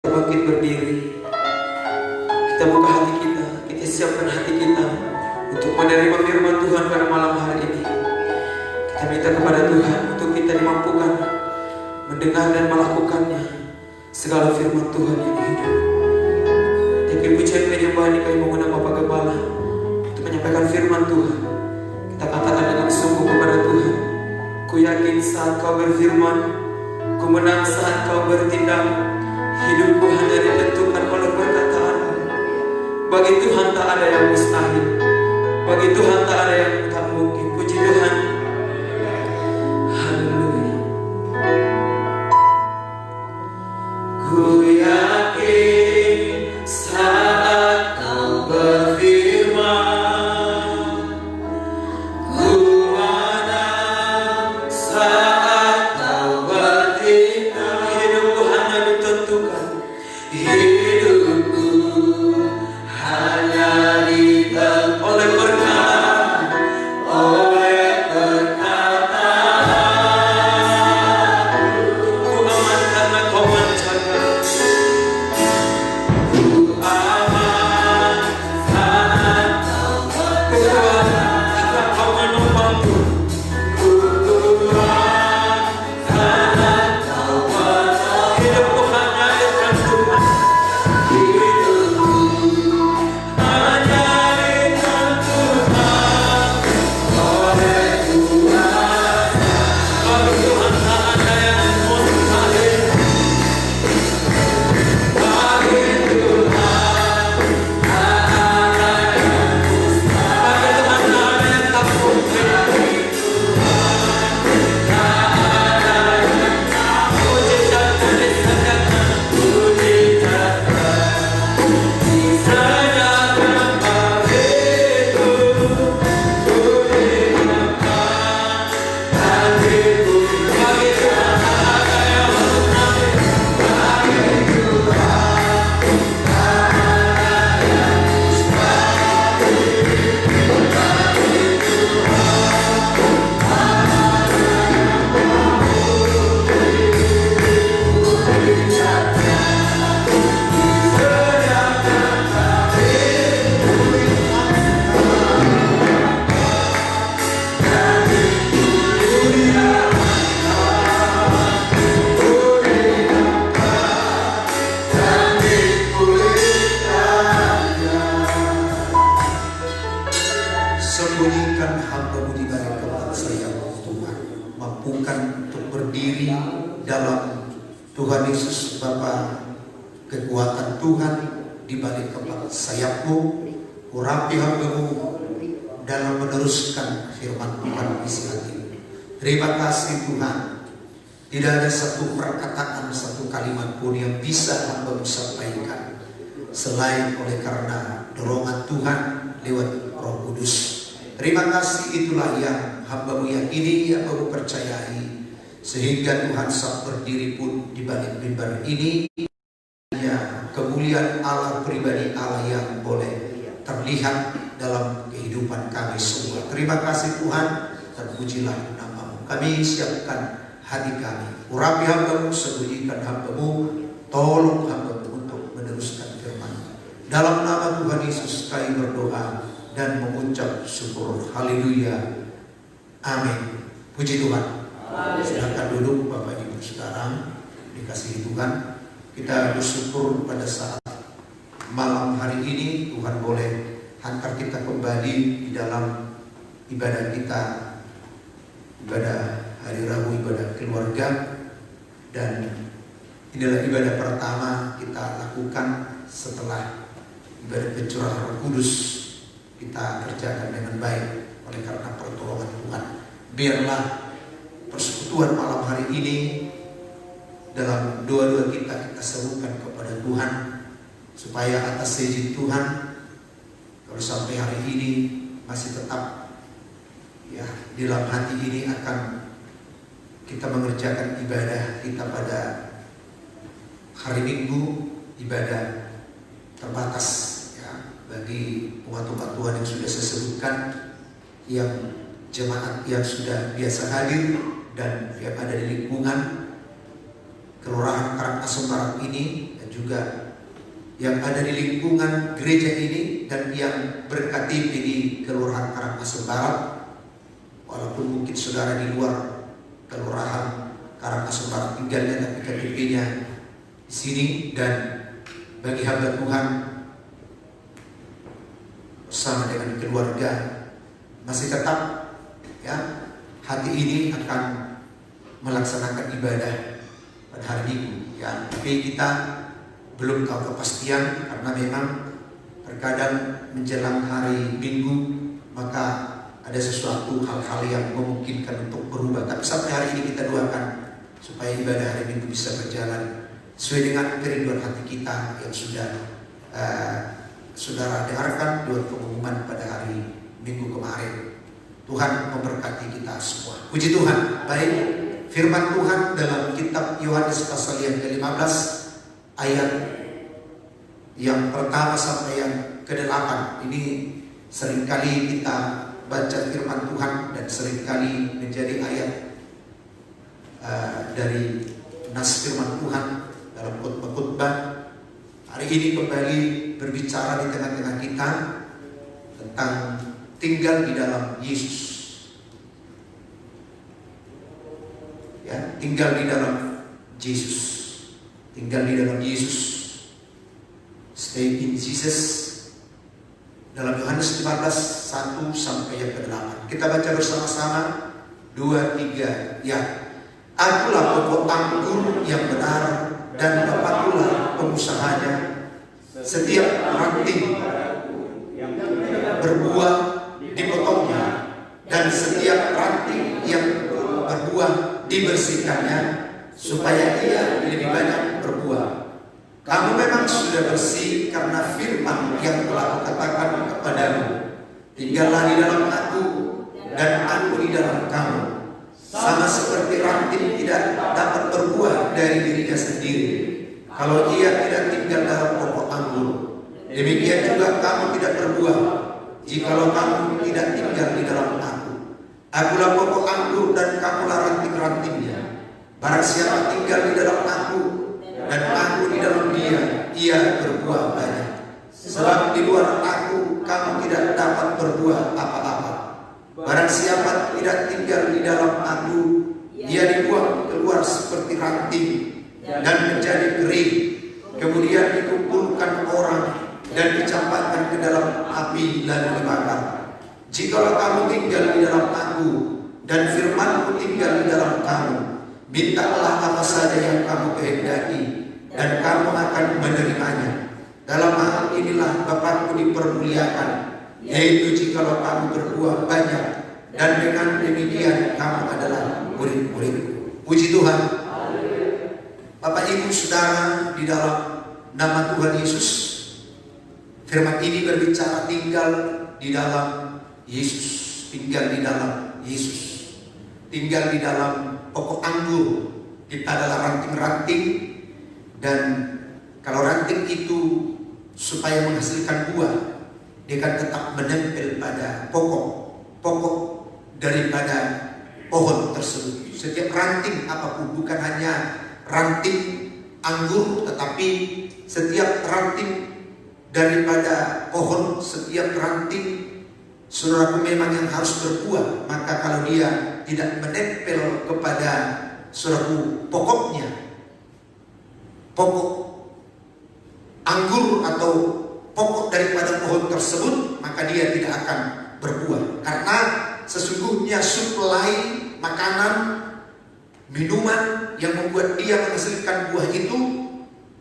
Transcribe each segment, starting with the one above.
bangkit berdiri. Kita buka hati kita, kita siapkan hati kita untuk menerima firman Tuhan pada malam hari ini. Kita minta kepada Tuhan untuk kita dimampukan mendengar dan melakukannya segala firman Tuhan yang hidup. Yakin pujian penyembahan ini kami mengundang Bapak Gembala untuk menyampaikan firman Tuhan. Kita katakan dengan sungguh kepada Tuhan, ku yakin saat kau berfirman, ku menang saat kau bertindak. Hidupku hanya ditentukan oleh perkataan. Bagi Tuhan tak ada yang mustahil, bagi Tuhan tak ada yang tak mungkin. Puji Tuhan. Haleluya. Ku yakin saat kau berfirman, ku menang saat kau bertindak. Hidupku hanya ditentukan, hidupku hanya ditentukan oleh perkataan, oleh perkataan. Ku aman karena kau menjaga, ku aman saat kau berfirman, karena kau menopangku. Ku kuat saat kau berfirman. Hidupku hanya ditentukan, hidupku hanya ditentukan oleh Tuhan. Bagi Tuhan tak ada yang mustahil, bagi Tuhan tak ada yang mustahil, bagi Tuhan tak ada yang tak mungkin. Puji dan puji sajakan, puji sajakan, sajakan bagiku, pujikan hatiku. Bagi Tuhan tak ada yang mustahil, bagi Tuhan tak ada yang sembunyikan hamba-Mu di balik kepala sayap-Mu Tuhan. Mampukan untuk berdiri dalam Tuhan Yesus Bapa, kekuatan Tuhan di balik kepala sayap-Mu. Urapi hamba-Mu dalam meneruskan firman Tuhan isi hati. Terima kasih Tuhan. Tidak ada satu perkataan, satu kalimat pun yang bisa hamba-Mu sampaikan selain oleh karena dorongan Tuhan lewat Roh Kudus. Terima kasih, itulah yang hamba-Mu yakini, yang hamba-Mu percayai, sehingga Tuhan saat berdiri pun di balik mimbar ini, ya, kemuliaan Allah, pribadi Allah yang boleh terlihat dalam kehidupan kami semua. Terima kasih Tuhan, terpujilah nama-Mu. Kami siapkan hati kami, urapi hamba-Mu, sembunyikan hamba-Mu, tolong hamba-Mu untuk meneruskan firman. Dalam nama Tuhan Yesus kami berdoa dan mengucap syukur. Haleluya. Amin. Puji Tuhan. Silakan duduk Bapak Ibu sekarang, dikasihi Tuhan. Kita bersyukur pada saat malam hari ini Tuhan boleh hantar kita kembali di dalam ibadah kita, ibadah hari Rabu, ibadah keluarga. Dan inilah ibadah pertama kita lakukan setelah ibadah pencurahan Roh Kudus. Kita kerjakan dengan baik oleh karena pertolongan Tuhan. Biarlah persekutuan malam hari ini dalam doa-doa kita serukan kepada Tuhan, supaya atas izin Tuhan, kalau sampai hari ini masih tetap ya di dalam hati ini akan kita mengerjakan ibadah kita pada hari Minggu, ibadah terbatas bagi umat-umat Tuhan yang sudah saya sebutkan, yang jemaat yang sudah biasa hadir dan yang ada di lingkungan Kelurahan Karangasem Barat ini, dan juga yang ada di lingkungan gereja ini dan yang berKTP di Kelurahan Karangasem Barat, walaupun mungkin saudara di luar Kelurahan Karangasem Barat tinggalnya, tapi KTP-nya di sini. Dan bagi hamba Tuhan bersama dengan keluarga masih tetap hati ini akan melaksanakan ibadah pada hari Minggu tapi kita belum tahu kepastian, karena memang terkadang menjelang hari Minggu maka ada sesuatu hal-hal yang memungkinkan untuk berubah. Tapi sampai hari ini kita doakan supaya ibadah hari Minggu bisa berjalan sesuai dengan kerinduan hati kita yang sudah saudara dengarkan lewat pengumuman pada hari Minggu kemarin. Tuhan memberkati kita semua. Puji Tuhan. Baik, firman Tuhan dalam kitab Yohanes pasal yang ke-15 ayat yang pertama sampai yang ke-8. Ini seringkali kita baca firman Tuhan dan seringkali menjadi ayat dari nas firman Tuhan dalam khotbah-khotbah. Hari ini kembali berbicara di tengah-tengah kita tentang tinggal di dalam Yesus. Tinggal di dalam Yesus. Tinggal di dalam Yesus. Stay in Jesus. Dalam Yohanes 15 1 sampai yang ke-8. Kita baca bersama-sama 2, 3 ya. Akulah pokok anggur yang benar dan Bapakulah pengusahanya. Setiap ranting berbuah dipotongnya, dan setiap ranting yang berbuah dibersihkannya, supaya ia lebih banyak berbuah. Kamu memang sudah bersih karena firman yang telah kukatakan kepadamu. Tinggallah di dalam aku dan aku di dalam kamu. Sama seperti ranting tidak dapat berbuah dari dirinya sendiri kalau ia tidak tinggal dalam pokok anggur, demikian juga kamu tidak berbuah jikalau kamu tidak tinggal di dalam aku. Akulah pokok anggur dan kamulah ranting-rantingnya. Barang siapa tinggal di dalam aku dan aku di dalam dia, ia berbuah banyak. Sebab di luar aku kamu tidak dapat berbuah apa-apa. Barang siapa tidak tinggal di dalam aku, ia dibuang keluar seperti ranting dan menjadi kering, kemudian dikumpulkan orang dan dicampakkan ke dalam api lalu dibakar. Jikalau kamu tinggal di dalam aku dan firman-Ku tinggal di dalam kamu, mintalah apa saja yang kamu kehendaki dan kamu akan menerimanya. Dalam hal inilah Bapa-Ku dipermuliakan, yaitu jikalau kamu berbuah banyak, dan dengan demikian kamu adalah murid-murid-Ku. Puji Tuhan. Bapak Ibu Saudara, di dalam nama Tuhan Yesus, firman ini berbicara tinggal di dalam Yesus, tinggal di dalam Yesus, tinggal di dalam pokok anggur. Kita adalah ranting-ranting, dan kalau ranting itu supaya menghasilkan buah, dia akan tetap menempel pada pokok daripada pohon tersebut. Setiap ranting apapun, bukan hanya ranting anggur, tetapi setiap ranting daripada pohon, setiap ranting saudaraku memang yang harus berbuah. Maka kalau dia tidak menempel kepada saudaraku pokoknya, pokok anggur atau pokok daripada pohon tersebut, maka dia tidak akan berbuah. Karena sesungguhnya suplai makanan, minuman yang membuat dia menghasilkan buah itu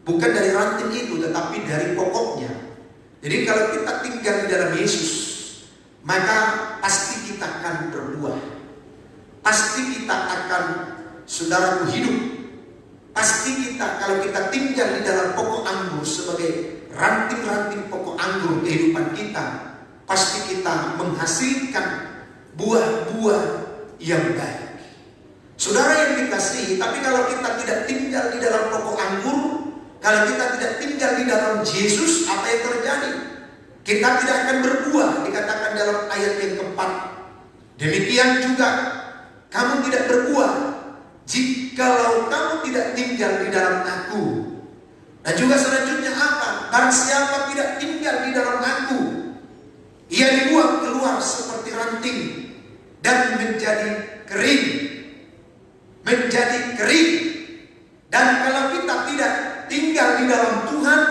bukan dari ranting itu, tetapi dari pokoknya. Jadi kalau kita tinggal di dalam Yesus, maka pasti kita akan berbuah. Pasti kita akan, saudaraku, hidup. Pasti kita, kalau kita tinggal di dalam pokok anggur sebagai ranting-ranting pokok anggur kehidupan kita, pasti kita menghasilkan buah-buah yang baik. Saudara yang dikasihi, tapi kalau kita tidak tinggal di dalam pokok anggur, kalau kita tidak tinggal di dalam Yesus, apa yang terjadi? Kita tidak akan berbuah, dikatakan dalam ayat yang keempat. Demikian juga kamu tidak berbuah jikalau kamu tidak tinggal di dalam aku. Dan juga selanjutnya apa? Barang siapa tidak tinggal di dalam aku, ia dibuang keluar seperti ranting dan menjadi kering. Menjadi kering. Dan kalau kita tidak tinggal di dalam Tuhan,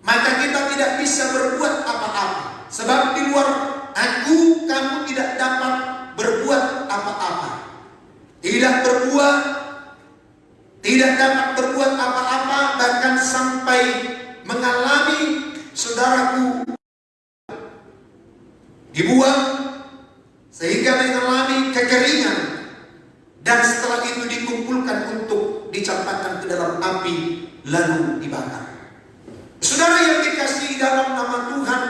maka kita tidak bisa berbuat apa-apa. Sebab di luar aku, kamu tidak dapat berbuat apa-apa. Tidak dapat berbuat apa-apa, bahkan sampai mengalami, saudaraku, dibuang sehingga mengalami kekeringan, dan setelah itu dikumpulkan untuk dicampakkan ke dalam api lalu dibakar. Saudara yang dikasihi dalam nama Tuhan,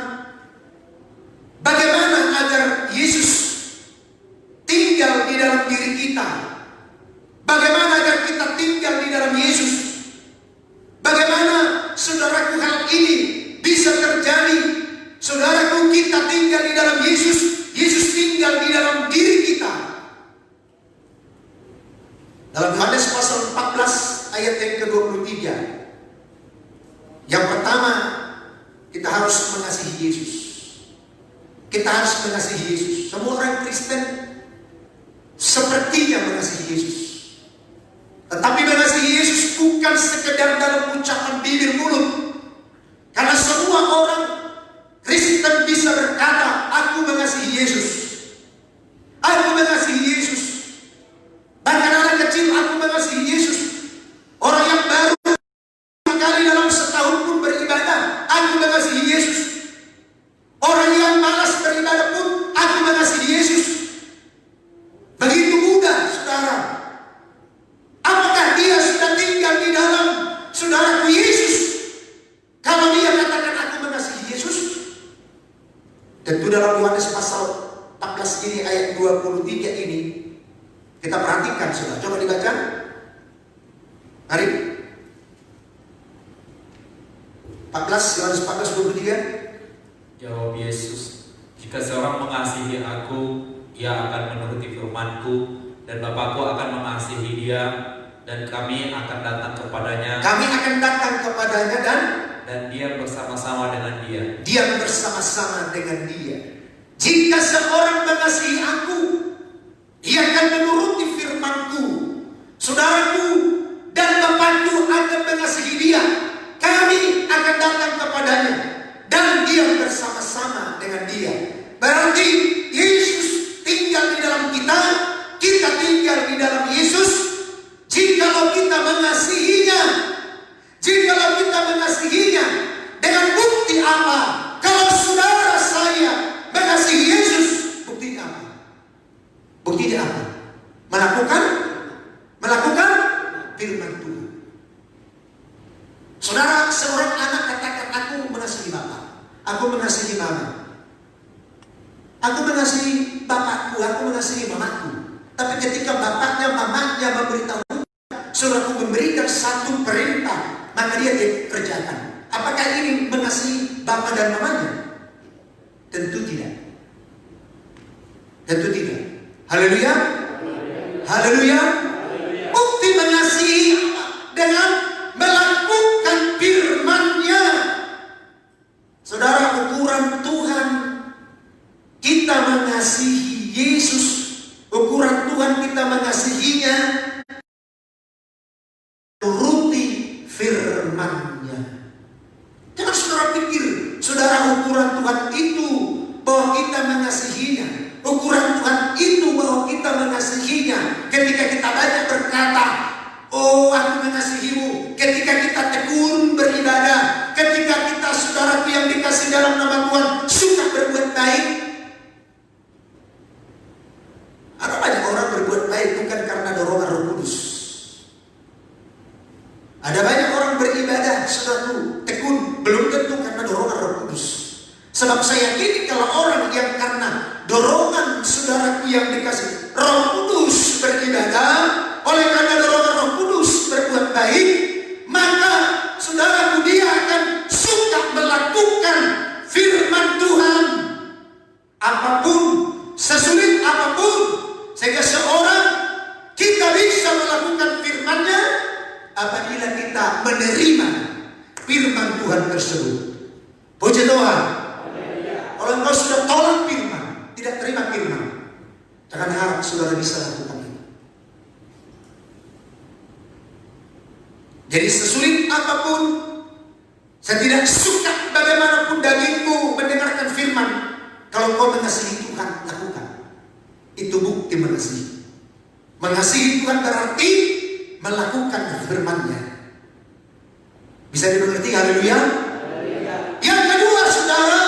bagaimana agar Yesus tinggal di dalam diri kita? Bagaimana agar kita tinggal di dalam Yesus? Bagaimana, saudaraku, hal ini bisa terjadi? Saudaraku, kita tinggal di dalam Yesus, Yesus tinggal di dalam diri kita. Dalam Yohanes pasal 14 ayat yang ke-23, yang pertama, kita harus mengasihi Yesus. Kita harus mengasihi Yesus. Semua orang Kristen sepertinya mengasihi Yesus. Tetapi mengasihi Yesus bukan sekedar dalam ucapan bibir mulut. Karena semua orang Kristen bisa berkata, aku mengasihi Yesus. Aku mengasihi Yesus. Bahkan anak kecil, aku mengasihi Yesus. Orang yang baru sekali dalam setahun pun beribadah, aku mengasihi Yesus. Orang yang malas beribadah pun, aku mengasihi Yesus. Begitu mudah, saudara. Apakah dia sudah tinggal di dalam saudaraku Yesus? Kalau dia katakan aku mengasihi Yesus, tentu dalam Yohanes pasal 14 ini ayat 23 ini kita perhatikan, saudara. Coba dibaca. Mari. 14, Yohanes 14:23. Jawab Yesus, jika seorang mengasihi aku, ia akan menuruti firman-Ku, dan Bapa-Ku akan mengasihi dia, dan kami akan datang kepadanya. Kami akan datang kepadanya dan diam bersama-sama dengan dia. Diam bersama-sama dengan dia. Jika seorang mengasihi aku, ia akan menuruti firman-Ku. Saudaraku dan Bapa-Ku akan mengasihi dia. Kami akan datang kepadanya dan diam bersama-sama dengan dia. Berarti Yesus tinggal di dalam kita, kita tinggal di dalam Yesus. Jikalau kita mengasihinya, dengan bukti apa? Kalau saudara saya mengasihi Yesus, buktinya apa? Buktinya apa? Melakukan firman Tuhan. Saudara, seorang anak katakan, aku mengasihi Bapak, aku mengasihi Mama, aku mengasihi Bapakku, aku mengasihi Mamaku. Tapi ketika bapaknya, mamanya memberitahu, saudaraku, memberikan satu perintah, maka dia kerjakan. Apakah ini mengasihi bapak dan mamanya? Tentu tidak. Tentu tidak. Haleluya. Haleluya. Bukti mengasihi dengan melakukan firman-Nya. Saudara, ukuran Tuhan kita mengasihi Yesus, ukuran Tuhan kita mengasihinya turuti firman-Nya. Jangan saudara pikir, saudara, ukuran Tuhan itu bahwa kita mengasihinya. Ukuran Tuhan itu bahwa kita mengasihinya ketika kita banyak berkata, oh aku mengasihimu. Ketika kita tekun beribadah, ketika kita, saudaraku yang dikasih dalam nama Tuhan, suka berbuat baik. Ada banyak orang berbuat baik bukan karena dorongan Roh Kudus. Ada banyak orang beribadah, saudaraku, tekun, belum tentu karena dorongan Roh Kudus. Sebab saya yakin kalau orang yang karena dorongan saudaraku yang dikasih Roh Kudus beribadah, oleh karena dorongan Roh Kudus berbuat baik, maka saudaraku dia akan suka melakukan firman Tuhan. Apapun, sesulit apapun, sehingga seorang kita bisa Tuhan tersebut. Puji Tuhan. Kalau engkau sudah tolak firman, tidak terima firman, jangan harap saudara bisa lakukan itu. Jadi sesulit apapun, saya tidak suka bagaimanapun dagingmu mendengarkan firman. Kalau kau mengasihi Tuhan, lakukan. Itu bukti mengasihi. Mengasihi Tuhan berarti melakukan firman-Nya. Bisa dimengerti? Haleluya. Yang kedua, saudara,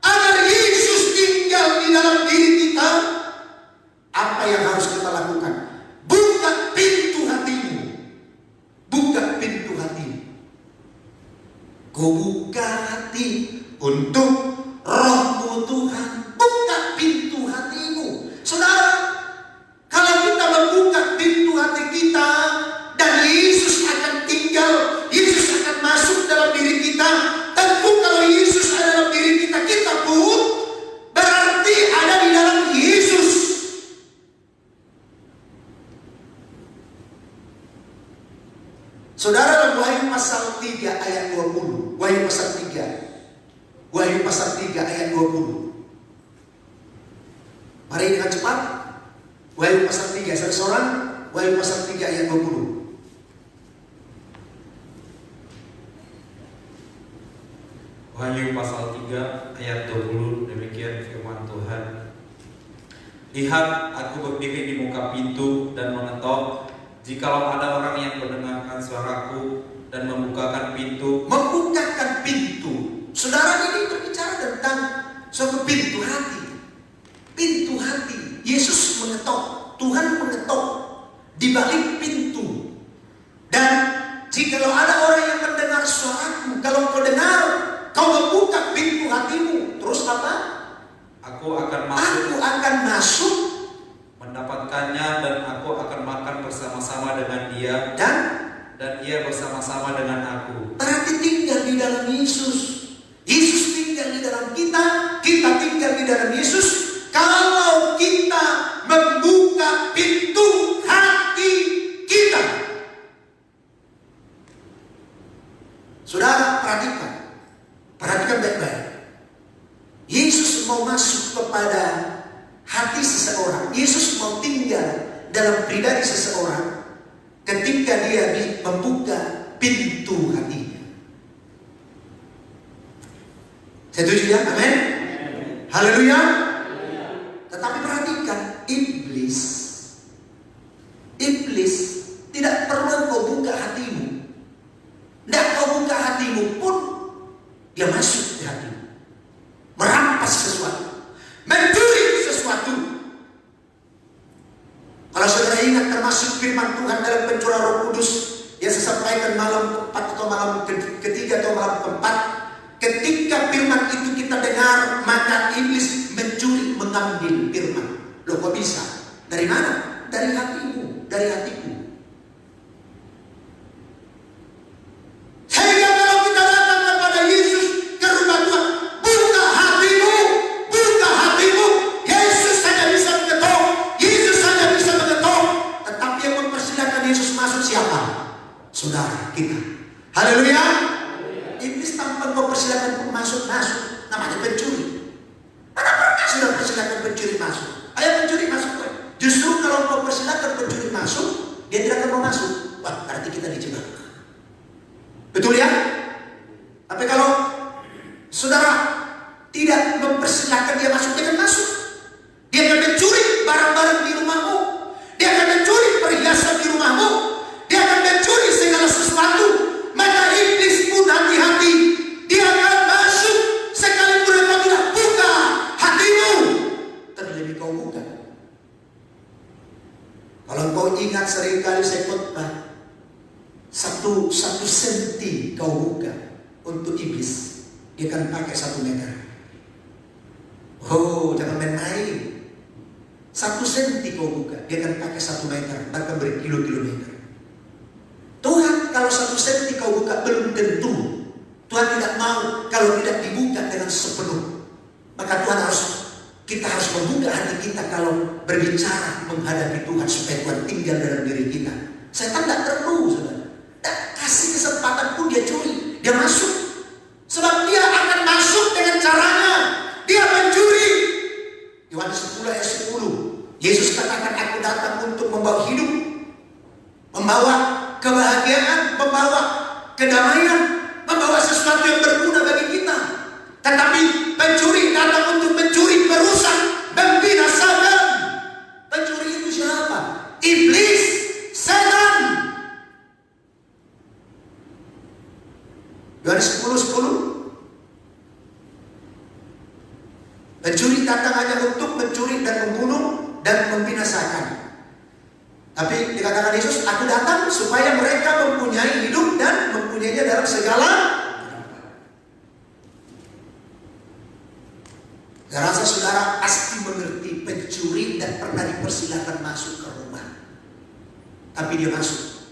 agar Yesus tinggal di dalam diri kita, apa yang harus kita lakukan? Buka pintu hatimu. Buka pintu hatimu. Kau buka hati untuk Roh-Mu Tuhan. Buka pintu hatimu. Saudara, kalau kita membuka pintu hati kita dan Yesus akan tinggal, Yesus akan masuk dalam diri kita. Tentu kalau Yesus ada dalam diri kita, kita pun berarti ada di dalam Yesus. Saudara, dalam Wahyu pasal 3 ayat 20. Wahyu pasal 3. Wahyu pasal 3 ayat 20. Mari dengan cepat. Wahyu pasal 3, satu seorang. Wahyu pasal 3 ayat 20. Wahyu pasal 3 ayat 20, demikian firman Tuhan. Lihat, aku berdiri di muka pintu dan mengetok. Jikalau ada orang yang mendengarkan suaraku dan membukakan pintu. Membukakan pintu. Saudara, ini berbicara tentang suatu pintu hati. Pintu hati. Yesus mengetok. Tuhan mengetok di balik pintu. Dan jikalau ada orang yang mendengar suaraku, kalau kau dengar, kau membuka pintu hatimu, terus apa? Aku akan masuk, mendapatkannya, dan aku akan makan bersama-sama dengan dia, dan ia bersama-sama dengan aku. Berarti tinggal di dalam Yesus. Yesus tinggal di dalam kita, kita tinggal di dalam Yesus. Kalau kita membuka pintu hati kita. Saudara, perhatikan baik-baik. Yesus mau masuk kepada hati seseorang. Yesus mau tinggal dalam pribadi seseorang ketika dia membuka pintu hatinya. Setuju ya? Amin. Haleluya. Tetapi perhatikan, iblis tidak perlu kau buka hatimu. Tidak kau buka hatimu pun dia masuk di hatimu, merampas sesuatu, mencuri sesuatu. Kalau saudara ingat, termasuk firman Tuhan dalam pencurahan Roh Kudus yang saya sampaikan malam keempat atau malam ketiga atau malam keempat, ketika firman itu kita dengar, maka iblis mencuri, mengambil firman. Loh, kok bisa? Dari mana? Dari hatimu, dari hatiku. Sehingga kalau kita datang kepada Yesus, ke rumah Tuhan, buka hatimu, buka hatimu. Yesus saja bisa mengetok, Yesus saja bisa mengetok. Tetapi yang mempersilahkan Yesus masuk siapa? Saudara kita. Haleluya. Iblis tanpa kau persilakan pun masuk. Namanya pencuri. Mana pernah sudah persilakan pencuri masuk? Ayo pencuri masuk. Justru kalau kau persilakan pencuri masuk, dia tidak akan mau masuk. Wah, berarti kita dijebak. Betul ya? Tapi kalau saudara tidak mempersilahkan dia masuk, dia akan masuk. Dia akan mencuri barang-barang di rumahmu. Dia akan mencuri perhiasan di rumahmu. Dia akan mencuri segala sesuatu. Maka iblis pun hati-hati. Dia akan masuk sekalipun engkau tidak buka hatimu. Terlebih kau buka. Kalau kau ingat, seringkali saya khotbah, satu senti kau buka untuk iblis, dia akan pakai 1 meter. Oh, jangan main-main. 1 senti kau buka, dia akan pakai 1 meter, bahkan berkilo-kilometer. Tuhan, kalau 1 senti kau buka, belum tentu. Tuhan tidak mau kalau tidak dibuka dengan sepenuh. Maka kita harus membuka hati kita kalau berbicara menghadapi Tuhan, supaya Tuhan tinggal dalam diri kita. Setan tidak perlu, saudara. Kasih kesempatan pun dia curi, dia masuk. Tetapi pencuri datang untuk mencuri, merusak, membinasakan. Pencuri itu siapa? Iblis, setan. Yohanes 10:10. Pencuri datang hanya untuk mencuri dan membunuh dan membinasakan. Tapi dikatakan Yesus, aku datang supaya mereka mempunyai hidup dan mempunyainya dalam segala. Saya rasa saudara pasti mengerti pencuri dan pernah dipersilakan masuk ke rumah. Tapi dia masuk.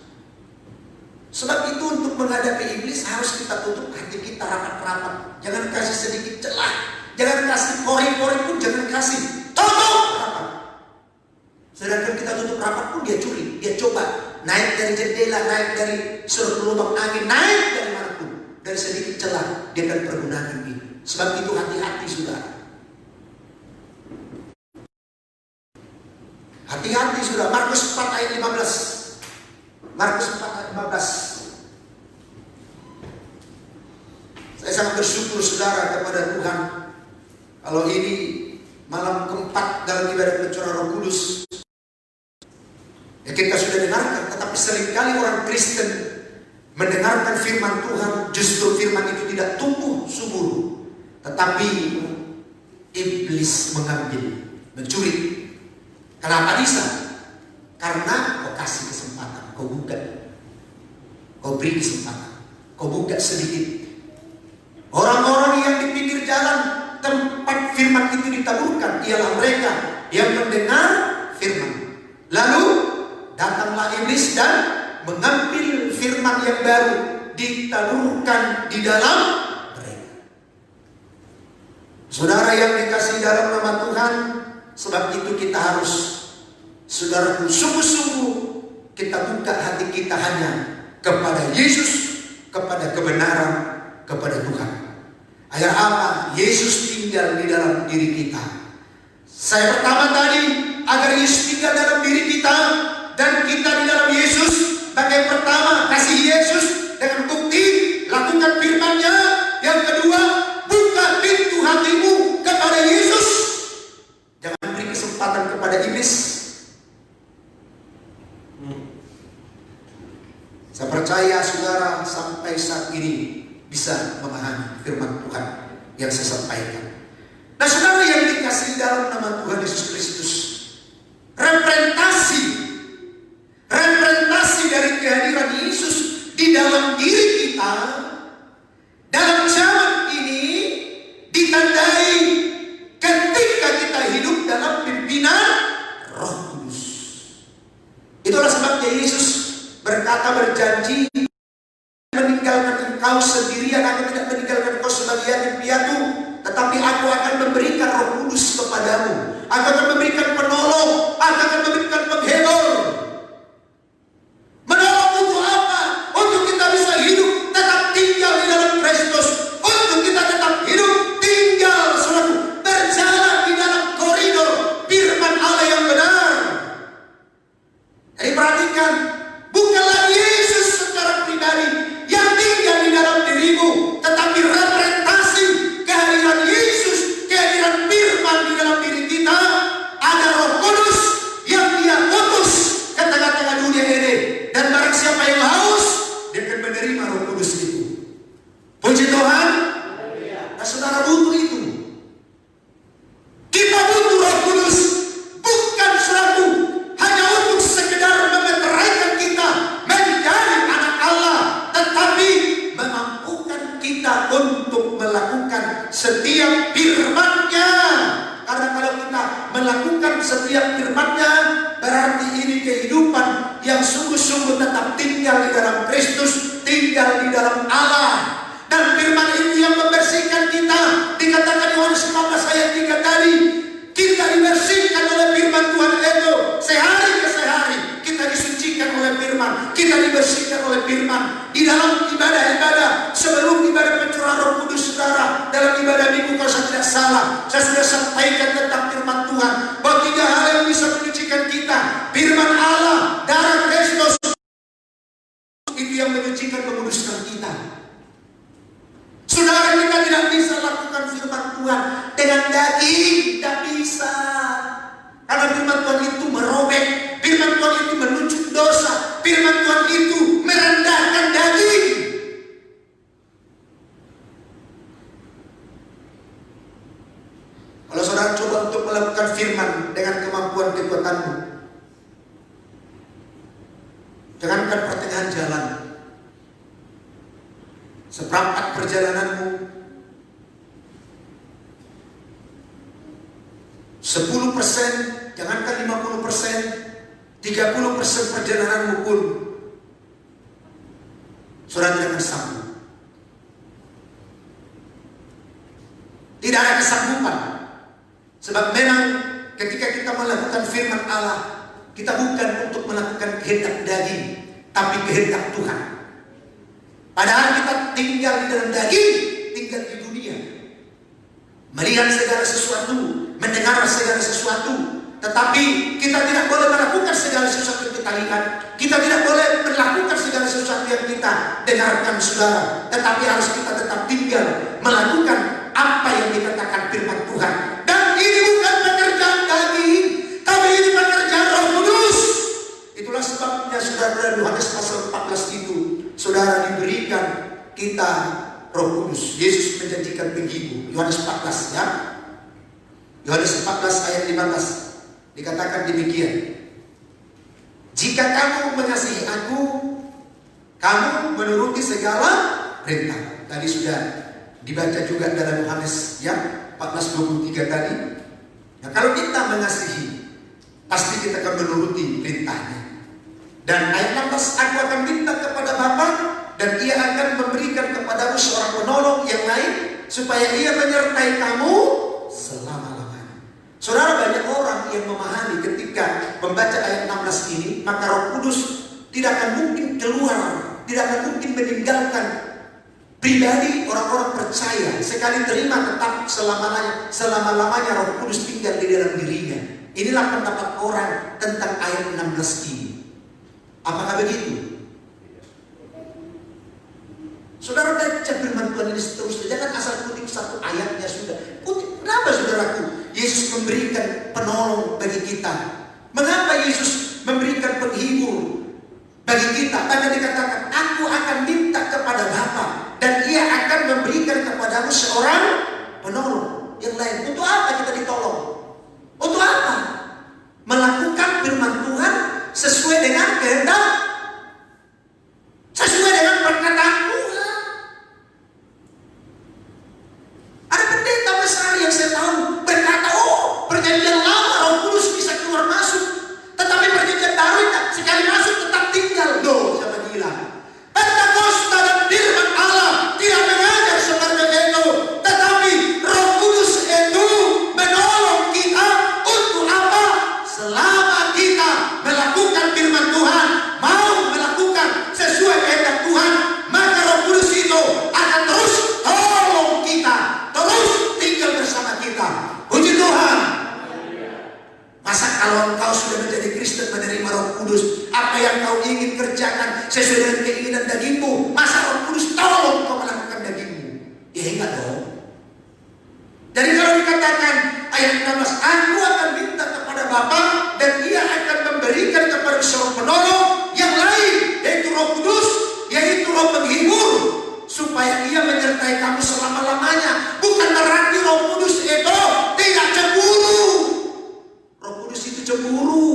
Sebab itu untuk menghadapi iblis harus kita tutup hati kita rapat-rapat. Jangan kasih sedikit celah. Jangan kasih pori-pori pun jangan kasih. Tutup rapat. Sedangkan kita tutup rapat pun dia curi. Dia coba naik dari jendela, naik dari suatu lubang angin, naik dari manapun. Dari sedikit celah dia akan pergunakan ini. Sebab itu hati-hati saudara. Hati-hati saudara. Markus 4 ayat 15. Markus 4 ayat 15. Saya sangat bersyukur saudara kepada Tuhan. Kalau ini malam keempat dalam ibadah pencurahan Roh Kudus, ya kita sudah dengarkan, tetapi seringkali orang Kristen mendengarkan firman Tuhan, justru firman itu tidak tumbuh subur, tetapi iblis mengambil, mencuri. Kenapa bisa? Karena kau kasih kesempatan, kau buka, kau beri kesempatan, kau buka sedikit. Orang-orang yang di pinggir jalan tempat firman itu ditaburkan ialah mereka yang mendengar firman. Lalu datanglah iblis dan mengambil firman yang baru ditaburkan di dalam mereka. Saudara yang dikasihi dalam nama Tuhan, sebab itu kita harus, saudaraku, sungguh-sungguh kita buka hati kita hanya kepada Yesus, kepada kebenaran, kepada Tuhan. Agar apa? Yesus tinggal di dalam diri kita. Saya pertama tadi, agar Yesus tinggal dalam diri kita dan kita di dalam Yesus. Bagian pertama, kasih Yesus dengan bukti, lakukan firman-Nya. Yang kedua, buka pintu hatimu kepada Yesus. Jangan beri kesempatan kepada iblis. Saya percaya saudara sampai saat ini bisa memahami firman Tuhan yang saya sampaikan. Nah saudara yang dikasihi dalam nama Tuhan Yesus Kristus, representasi dari kehadiran Yesus di dalam diri kita dalam zaman ini ditandai ketika kita hidup dalam pimpinan Roh Kudus. Itulah sebabnya Yesus berjanji, meninggalkan engkau sendirian, aku tidak meninggalkan engkau sebagai yatim piatu, tetapi aku akan memberikan Roh Kudus kepadamu. Aku akan memberikan penolong, aku akan memberikan penghibur. Menolong untuk apa? Untuk kita bisa hidup tetap tinggal di dalam Kristus, untuk kita tetap hidup tinggal selalu berjalan di dalam koridor firman Allah yang benar. Jadi perhatikan, bukanlah Yesus secara pribadi yang tinggal di dalam dirimu, tetapi representasi kehadiran Yesus, kehadiran firman di dalam diri kita. Ada Roh Kudus yang Dia utus ke tengah-tengah dunia ini, dan barang siapa yang haus, dia akan menerima Roh Kudus itu. Puji Tuhan. Nah saudara butuh itu. Kita butuh Roh Kudus, bukan selalu hanya untuk sekedar memeteraikan kita menjadi anak Allah, tetapi memampukan kita untuk melakukan setiap firman-Nya. Karena kalau kita melakukan setiap firman-Nya, berarti ini kehidupan yang sungguh-sungguh tetap tinggal di dalam Kristus, tinggal di dalam Allah. Dan firman itu yang membersihkan kita. Dikatakan Yohanes 15 ayat 3 tadi, kita dibersihkan oleh firman Tuhan itu. Sehari ke sehari kita disucikan oleh firman, kita dibersihkan oleh firman. Di dalam ibadah-ibadah sebelum ibadah pencurahan Roh Kudus saudara, dalam ibadah minggu kalau saya tidak salah, saya sudah sampaikan tentang firman Tuhan, bahwa 3 hal yang bisa menyucikan kita: firman Allah, darah Kristus. Itu yang menyucikan, menguduskan kita. Saudara, kita tidak bisa lakukan Tuhan. Dengan daging tidak bisa. Karena firman Tuhan itu merobek, firman Tuhan itu menunjuk dosa, firman Tuhan itu merendahkan daging. Kalau saudara coba untuk melakukan firman dengan kemampuan kekuatanmu, jangankan pertengahan jalan, seperempat perjalananmu, 10%, jangankan 50%, 30% perjalananmu pun saudara tidak akan sanggup. Tidak ada kesanggupan. Sebab memang ketika kita melakukan firman Allah, kita bukan untuk melakukan kehendak daging, tapi kehendak Tuhan. Padahal kita tinggal di dalam daging, tinggal di dunia, melihat segala sesuatu, mendengar segala sesuatu, tetapi kita tidak boleh melakukan segala sesuatu yang kita lihat. Kita tidak boleh melakukan segala sesuatu yang kita dengarkan, saudara. Tetapi harus kita tetap tinggal melakukan apa yang dikatakan firman Tuhan. Dan ini bukan pekerjaan daging, tapi ini pekerjaan Roh Kudus. Itulah sebabnya saudara, Yohanes pasal 14 itu, saudara, diberikan kita Roh Kudus. Yesus menjanjikan begitu. Yohanes 14 ya. Yohanes 14 ayat 15 dikatakan demikian. Jika kamu mengasihi aku, kamu menuruti segala perintah. Tadi sudah dibaca juga dalam Yohanes ya 14:23 tadi. Nah, kalau kita mengasihi, pasti kita akan menuruti perintahnya. Dan ayat 16, aku akan minta kepada Bapa, dan ia akan memberikan kepadamu seorang penolong yang lain, supaya ia menyertai kamu selama-lamanya. Saudara, banyak orang yang memahami ketika membaca ayat 16 ini, maka Roh Kudus tidak akan mungkin keluar, tidak akan mungkin meninggalkan pribadi orang-orang percaya. Sekali terima tetap selama-lamanya Roh Kudus tinggal di dalam dirinya. Inilah pendapat orang tentang ayat 16 ini. Apakah begitu? Saudara baca firman Tuhan ini seterusnya. Jangan asal kutip satu ayatnya sudah. Kutip, kenapa saudaraku? Yesus memberikan penolong bagi kita. Mengapa Yesus memberikan penghibur bagi kita? Karena dikatakan, aku akan minta kepada Bapa, dan ia akan memberikan kepadamu seorang penolong yang lain. Untuk apa kita ditolong? Untuk apa? Melakukan firman Tuhan sesuai dengan kehendak, sesuai dengan perkataan Tuhan. Ada pendeta besar yang saya tahu berkata, oh, perjanjian lama Roh Kudus bisa keluar masuk, tetapi perjanjian baru sekali masuk tetap tinggal. Loh, siapa bilang? Pentakosta dan firman Allah tidak mengajar seperti itu, tetapi Roh Kudus itu menolong kita untuk apa? Selama kita melakukan firman Tuhan, mau melakukan sesuai kehendak Tuhan, maka Roh Kudus itu akan terus tolong kita, terus tinggal bersama kita. Puji Tuhan. Masa kalau engkau sudah menjadi Kristen, menerima Roh Kudus, apa yang kau ingin kerjakan sesuai dengan keinginan dagingmu, masa Roh Kudus tolong kau melakukan dagingmu? Ya enggak dong. Jadi kalau dikatakan ayat 16, aku akan minta kepada Bapa, dan ia akan memberikan kepada seorang penolong yang lain, yaitu Roh Kudus, yaitu Roh penghibur, supaya ia menyertai kamu selama-lamanya. Bukan berarti Roh Kudus itu tidak cemburu. Roh Kudus itu cemburu.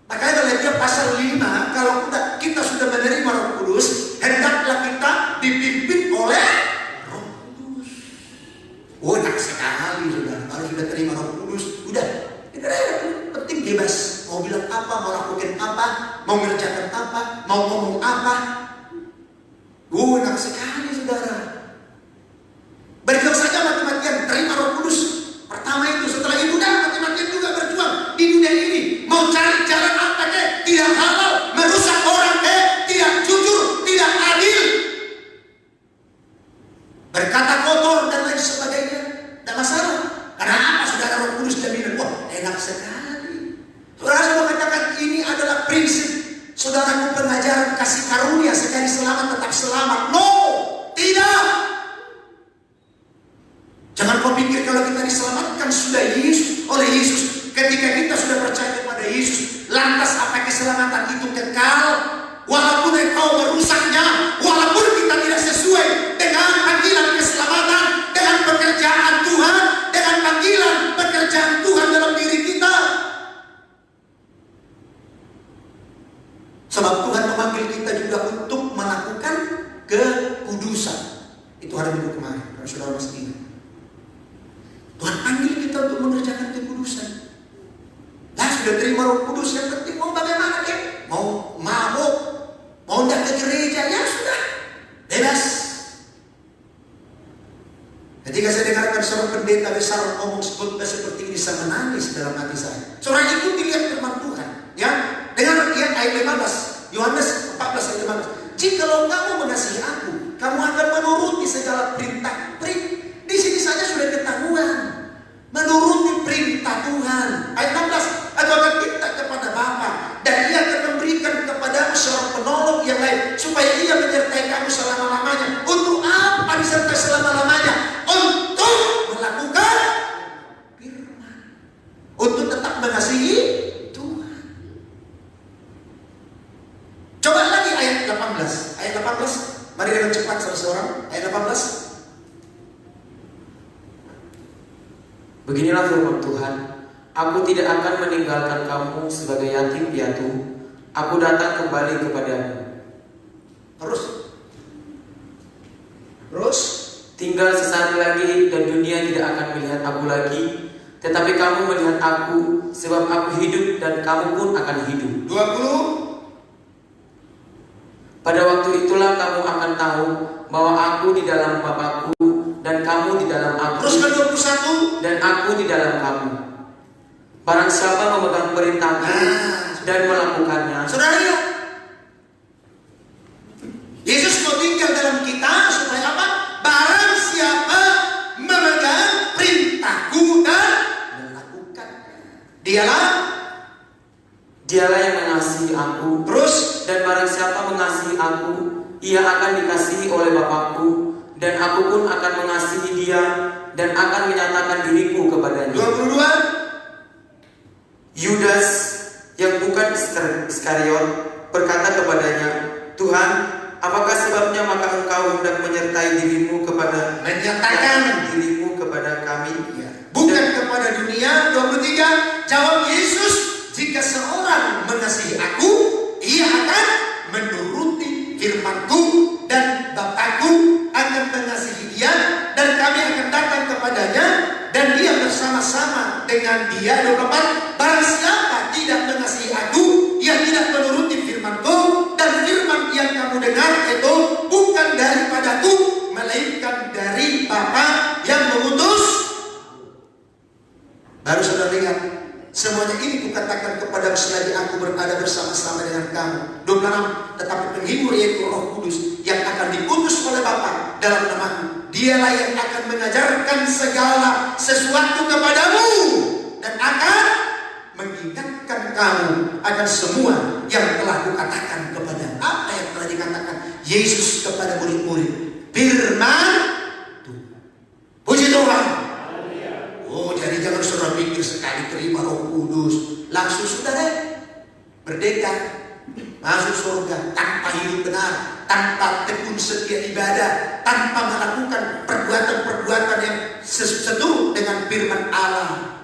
Makanya dalam Galatia pasal 5, kalau kita sudah menerima Roh Kudus, hendaklah kita dipimpin oleh Roh Kudus. Oh, enak sekali saudara. Kalau sudah terima Roh Kudus, udah, tidak ada penting, bebas. Mau bilang apa, mau lakukan apa, mau mengerjakan apa, mau ngomong apa. Enak sekali saudara. Berjuang saja mati-matian, terima Roh Kudus. Pertama itu, setelah itu dah mati-matian juga berjuang di dunia ini. Mau cari jalan apa tidak halal, merusak orang tidak jujur, tidak adil, berkata kotor dan lain sebagainya. Tidak masalah. Karena apa saudara? Roh Kudus jaminan. Wah, enak sekali. Saudara mau katakan ini adalah prinsip saudaraku pengajaran kasih karunia, sekali selamat tetap selamat. No, tidak. Jangan kau pikir kalau kita diselamatkan sudah oleh Yesus, ketika kita sudah percaya kepada Yesus, lantas apa keselamatan itu kekal? Walaupun engkau merusaknya, walaupun kita tidak sesuai dengan panggilan keselamatan, dengan pekerjaan Tuhan, dengan panggilan pekerjaan Tuhan dalam diri kita. Sebab Tuhan memanggil kita juga untuk melakukan kekudusan. Itu hari Minggu kemarin, kalau saudara masih ingat. Tuhan panggil kita untuk mengerjakan kekudusan. Lah sudah terima Roh Kudus, yang penting mau bagaimana deh? Mau mabuk, mau tidak ke gereja, ya sudah, bebas. Ketika saya dengarkan seorang pendeta besar ngomong seperti ini, saya menangis dalam hati saya. Seorang itu dilihat firman Tuhan, ya, dengan ayat 15, Yohanes 14 ayat 15. Jikalau kamu mengasihi aku, kamu akan menuruti segala perintah. Di sini saja sudah ketahuan, menuruti perintah Tuhan. Ayat 16, aku akan minta kepada Bapa, dan Ia akan memberikan kepadamu seorang penolong yang lain, supaya Ia menyertai kamu selama-lamanya. Untuk apa disertai selama-lamanya? Untuk melakukan firman, untuk tetap mengasihi Tuhan. Coba lagi ayat 18. Ayat 18, mari dengan cepat seorang. Ayat 18. Beginilah firman Tuhan, aku tidak akan meninggalkan kamu sebagai yatim piatu. Aku datang kembali kepadamu. Terus tinggal sesaat lagi dan dunia tidak akan melihat aku lagi, tetapi kamu melihat aku, sebab aku hidup dan kamu pun akan hidup. 20. Pada waktu itulah kamu akan tahu bahwa aku di dalam Bapakku dan kamu di dalam aku. Terus ke 21. Dan aku di dalam kamu. Barang siapa memegang perintahku dan melakukannya. Saudara lihat, Yesus mau tinggal dalam kita supaya apa? Barang siapa memegang perintahku dan melakukannya, dialah yang mengasihi aku. Terus, dan barang siapa mengasihi aku, ia akan dikasihi oleh Bapakku, dan aku pun akan mengasihi dia dan akan menyatakan diriku kepadanya. 22. Yudas yang bukan Iskariot berkata kepadanya, Tuhan, apakah sebabnya maka engkau hendak menyertai dirimu kepada menyatakan dirimu kepada kami? Ya. Bukan kepada dunia. 23. Jawab Yesus, jika seorang mengasihi aku, ia akan menuruti firman-Ku, dan Bapakku akan mengasihi dia, dan kami akan datang kepadanya, dan dia bersama-sama dengan dia. 24. Barang siapa tidak mengasihi aku, ia tidak menuruti firman-Ku, dan firman yang kamu dengar itu bukan daripadaku, melainkan dari Bapa yang mengutus. Baru saudara lihat, semuanya ini kukatakan kepadamu selagi aku berada bersama-sama dengan kamu. 26. Tetapi penghibur, yaitu Roh Kudus, yang akan diutus oleh Bapa dalam namaku, dialah yang akan mengajarkan segala sesuatu kepadamu, dan akan mengingatkan kamu akan semua yang telah kukatakan kepadamu. Apa yang telah dikatakan Yesus kepada murid-murid? Firman Tuhan. Puji Tuhan. Oh, jadi jangan saudara pikir sekali terima Roh Kudus langsung sudah deh merdeka, masuk surga tanpa hidup benar, tanpa tekun setia ibadah, tanpa melakukan perbuatan-perbuatan yang sesuai dengan firman Allah.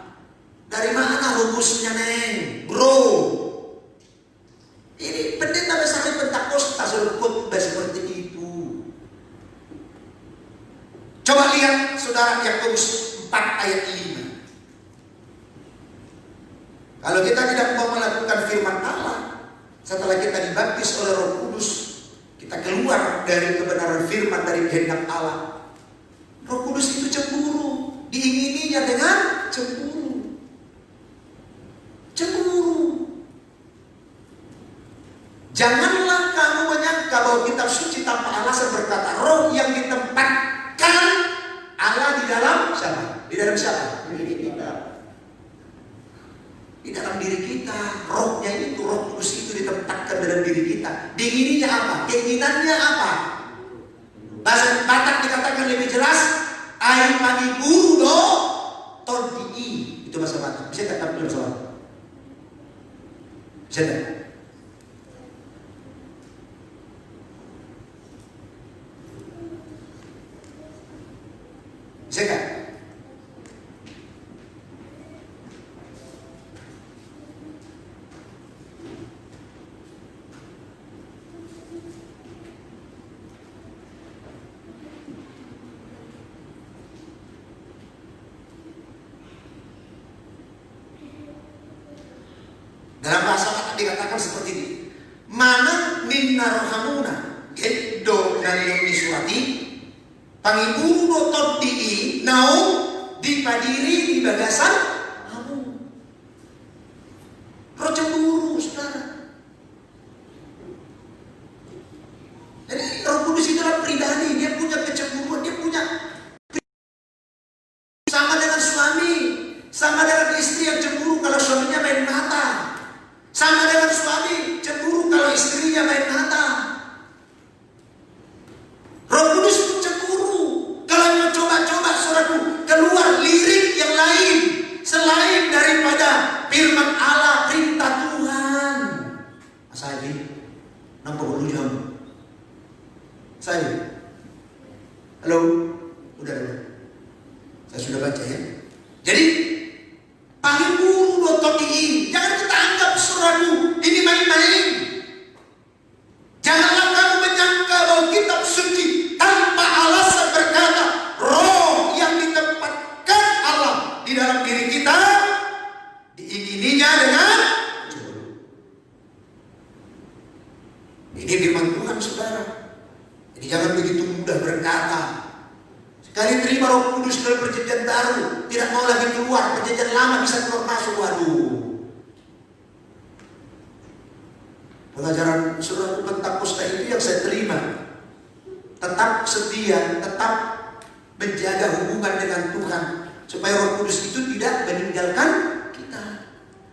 Dari mana rumusnya, neng, bro? Ini pendeta besar Pentakosta suruh khotbah seperti itu. Coba lihat saudara, Yakobus 4 ayat 5. Kalau kita tidak mau melakukan firman Allah, setelah kita dibaptis oleh Roh Kudus, kita keluar dari kebenaran firman, dari kehendak Allah. Roh Kudus itu cemburu, diingininya dengan cemburu. Janganlah kamu menyangka bahwa kitab suci tanpa alasan berkata, roh yang ditempatkan Allah di dalam siapa? Di dalam siapa? Diri kita. Di dalam diri kita. Rohnya itu, Roh Kudus itu ditempatkan dalam diri kita. Diingininya apa? Keinginannya apa? Bahasa Batak dikatakan lebih jelas, Hai pangiburu do todii. Itu bahasa Batak. Bisa tak tampil bahasa Batak? Bisa tak? Bisa tak? Dalam bahasa Batak dikatakan seperti ini. Mana minna rohamuna geddo naliyoni surati pangiburu do todii naung dipadiri di bagasan kamu. Roh cemburu, saudara. Jadi Roh Kudus itu adalah pribadi, dia punya kecemburuan, dia punya sama dengan suami, sama dengan istri yang cemburu kalau suaminya main mata. Sama dengan suami cemburu kalau istrinya main mata. Roh Kudus pun cemburu kalau mencoba-coba saudaraku keluar lirik yang lain selain daripada firman Allah, perintah Tuhan. Mas Adi, nampak dulu jam. Saya, halo, udah. Saya sudah baca ya. Jadi pangiburu do todii, jangan kita anggap saudaraku ini main-main. Janganlah kamu menyangka bahwa kitab suci tanpa alasan berkata roh yang ditempatkan Allah di dalam diri kita diingininya dengan cemburu. Ini firman Tuhan saudara. Jadi jangan begitu mudah berkata. Sekali terima Roh Kudus dalam perjanjian baru, tidak mau lagi keluar, perjanjian lama bisa keluar masuk. Waduh. Pengajaran saudara Pentakosta itu yang saya terima. Tetap setia, tetap menjaga hubungan dengan Tuhan, supaya Roh Kudus itu tidak meninggalkan kita.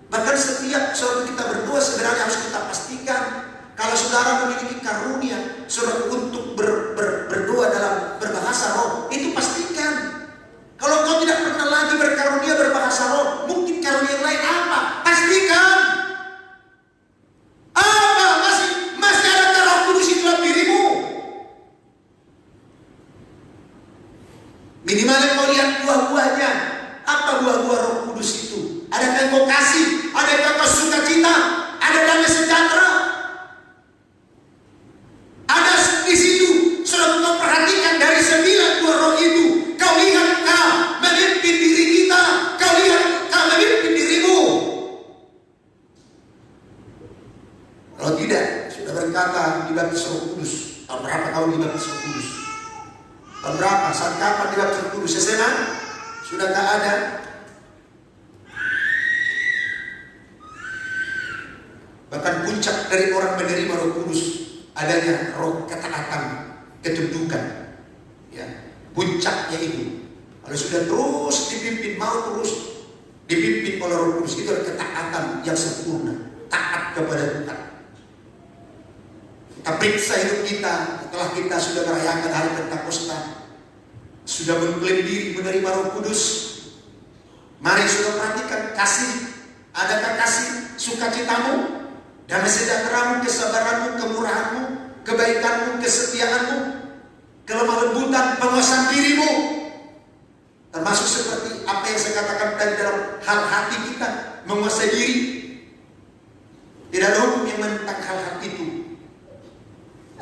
Bahkan setiap saudara kita berdoa sebenarnya harus kita pastikan kalau saudara memiliki karunia saudara untuk berdoa dalam berbahasa roh, itu pastikan. Kalau kau tidak pernah lagi berkarunia berbahasa roh, mungkin karunia yang lain apa? Pastikan. Apa? Masih ada Roh Kudus di dalam dirimu. Minimal kau lihat buah-buahnya. Apa buah-buah Roh Kudus itu? Adakah kau kasih? Adakah kau sukacita? Ada damai sejahtera? Ada di situ. Sudah kau perhatikan dari 9 buah roh itu. Kau lihat kau memimpin diri kita. Kau lihat kau memimpin dirimu. Kalau tidak, sudah berkata dibaptis Roh Kudus. Tahun berapa kau dibaptis Roh Kudus? Tahun berapa? Saat kapan dibaptis Roh Kudus? SMA? Sudah gak ada. Bahkan puncak dari orang menerima Roh Kudus adanya roh ketaatan, ketundukan. Ya, puncaknya itu. Kalau sudah terus dipimpin, mau terus dipimpin oleh Roh Kudus, itu adalah ketaatan yang sempurna, taat kepada Tuhan. Kita periksa hidup kita setelah kita sudah merayakan hari Pentakosta, sudah mengklaim diri menerima Roh Kudus. Mari sudah perhatikan kasih. Adakah kasih sukacitamu, damai sejahteramu, kesabaranmu, kemurahanmu, kebaikanmu, kesetiaanmu, kelemah lembutan, penguasaan dirimu, termasuk seperti apa yang saya katakan tadi dalam hal hati kita, menguasai diri. Tidak ada hukum yang menentang hal-hal itu.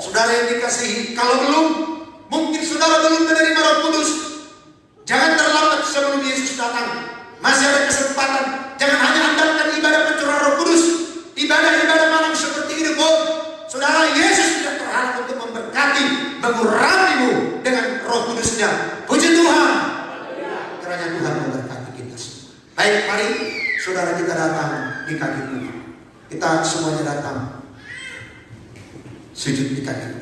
Saudara yang dikasihi, kalau belum, mungkin saudara belum menerima Roh Kudus, jangan terlambat sebelum Yesus datang. Masih ada kesempatan. Jangan hanya andalkan ibadah pencurahan Roh Kudus, ibadah-ibadah malam seperti ini, saudara. Yesus tidak terhalang untuk memberkati, mengurapimu dengan Roh Kudusnya. Puji Tuhan. Kiranya Tuhan memberkati kita semua. Baik, mari saudara kita datang di kaki Tuhan. Kita semuanya datang sujud di kaki.